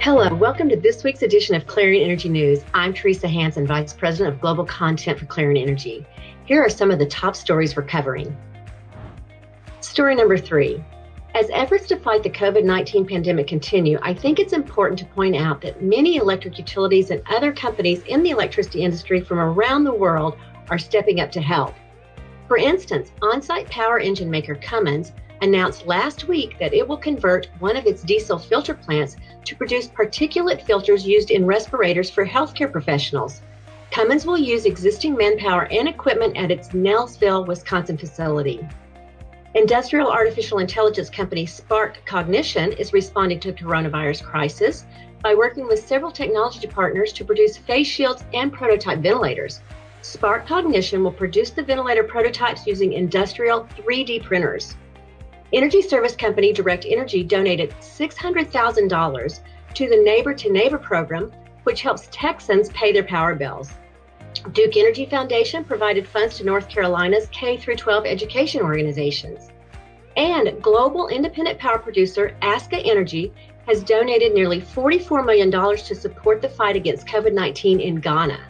Hello, welcome to this week's edition of Clarion Energy News. I'm Teresa Hansen, Vice President of Global Content for Clarion Energy. Here are some of the top stories we're covering. Story number 3. As efforts to fight the COVID-19 pandemic continue, I think it's important to point out that many electric utilities and other companies in the electricity industry from around the world are stepping up to help. For instance, on-site power engine maker Cummins announced last week that it will convert one of its diesel filter plants to produce particulate filters used in respirators for healthcare professionals. Cummins will use existing manpower and equipment at its Nelsville, Wisconsin facility. Industrial artificial intelligence company Spark Cognition is responding to the coronavirus crisis by working with several technology partners to produce face shields and prototype ventilators. Spark Cognition will produce the ventilator prototypes using industrial 3D printers. Energy service company Direct Energy donated $600,000 to the Neighbor to Neighbor program, which helps Texans pay their power bills. Duke Energy Foundation provided funds to North Carolina's K-12 education organizations. And global independent power producer Aska Energy has donated nearly $44 million to support the fight against COVID-19 in Ghana.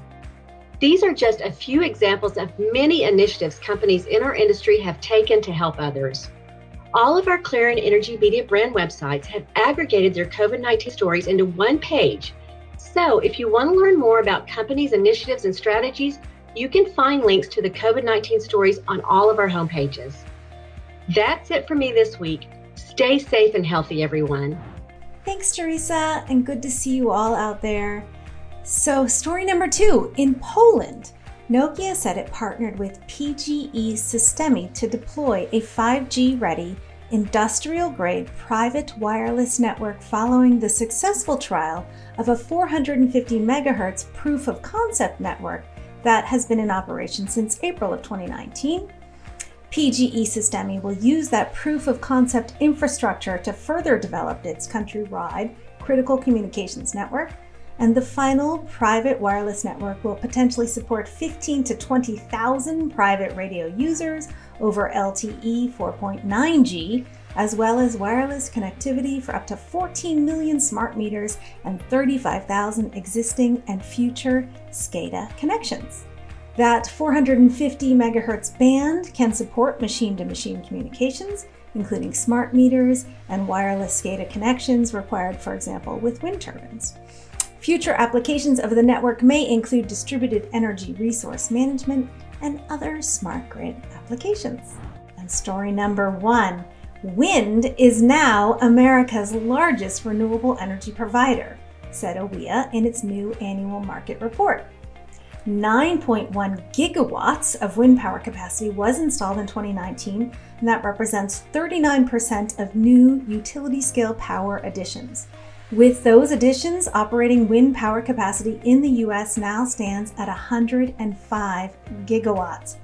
These are just a few examples of many initiatives companies in our industry have taken to help others. All of our Clarion Energy Media brand websites have aggregated their COVID-19 stories into one page. So if you want to learn more about companies' initiatives and strategies, you can find links to the COVID-19 stories on all of our homepages. That's it for me this week. Stay safe and healthy, everyone. Thanks, Teresa, and good to see you all out there. So story number 2, in Poland, Nokia said it partnered with PGE Systemy to deploy a 5G-ready, industrial-grade private wireless network following the successful trial of a 450 MHz proof-of-concept network that has been in operation since April of 2019. PGE Systemy will use that proof-of-concept infrastructure to further develop its countrywide critical communications network. And the final private wireless network will potentially support 15,000 to 20,000 private radio users over LTE 4.9G, as well as wireless connectivity for up to 14 million smart meters and 35,000 existing and future SCADA connections. That 450 megahertz band can support machine-to-machine communications, including smart meters and wireless SCADA connections required, for example, with wind turbines. Future applications of the network may include distributed energy resource management and other smart grid applications. And story number 1, wind is now America's largest renewable energy provider, said OEA in its new annual market report. 9.1 gigawatts of wind power capacity was installed in 2019, and that represents 39% of new utility-scale power additions. With those additions, operating wind power capacity in the U.S. now stands at 105 gigawatts.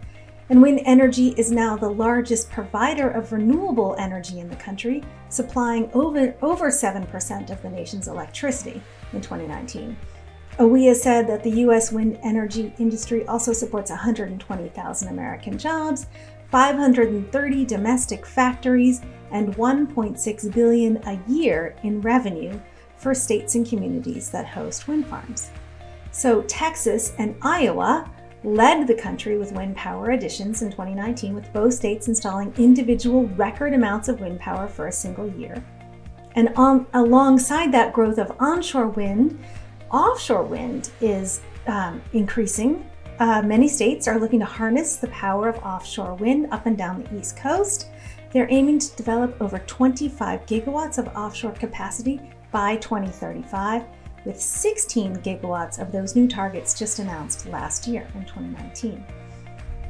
And wind energy is now the largest provider of renewable energy in the country, supplying over 7% of the nation's electricity in 2019. OEA said that the U.S. wind energy industry also supports 120,000 American jobs, 530 domestic factories, and $1.6 billion a year in revenue for states and communities that host wind farms. So Texas and Iowa led the country with wind power additions in 2019, with both states installing individual record amounts of wind power for a single year. And alongside that growth of onshore wind, offshore wind is increasing. Many states are looking to harness the power of offshore wind up and down the East Coast. They're aiming to develop over 25 gigawatts of offshore capacity by 2035, with 16 gigawatts of those new targets just announced last year in 2019.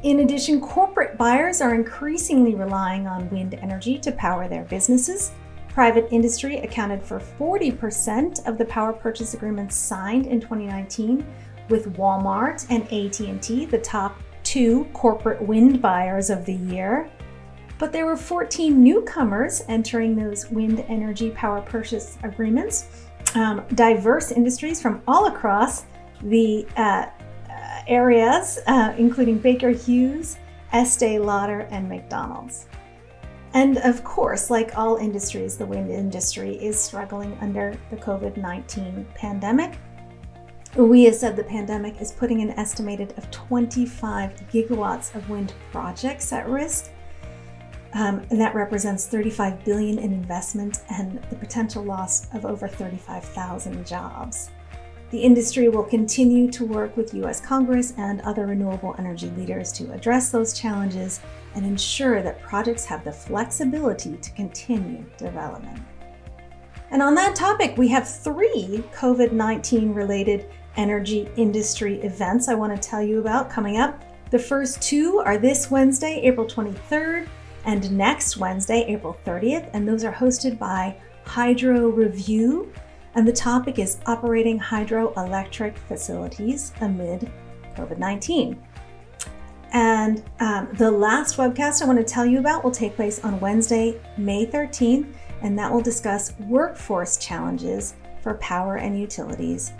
In addition, corporate buyers are increasingly relying on wind energy to power their businesses. Private industry accounted for 40% of the power purchase agreements signed in 2019, with Walmart and AT&T the top 2 corporate wind buyers of the year. But there were 14 newcomers entering those wind energy power purchase agreements, diverse industries from all across the areas, including Baker Hughes, Estee Lauder, and McDonald's. And of course, like all industries, the wind industry is struggling under the COVID-19 pandemic. UWEA said the pandemic is putting an estimated of 25 gigawatts of wind projects at risk. And that represents $35 billion in investment and the potential loss of over 35,000 jobs. The industry will continue to work with U.S. Congress and other renewable energy leaders to address those challenges and ensure that projects have the flexibility to continue development. And on that topic, we have 3 COVID-19 related energy industry events I want to tell you about coming up. The first 2 are this Wednesday, April 23rd, and next Wednesday, April 30th, and those are hosted by Hydro Review, and the topic is operating hydroelectric facilities amid COVID-19. And the last webcast I want to tell you about will take place on Wednesday, May 13th, and that will discuss workforce challenges for power and utilities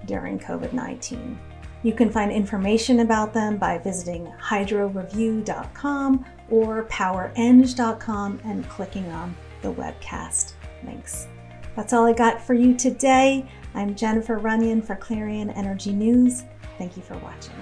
during COVID-19. You can find information about them by visiting hydroreview.com or powereng.com and clicking on the webcast links. That's all I got for you today. I'm Jennifer Runyon for Clarion Energy News. Thank you for watching.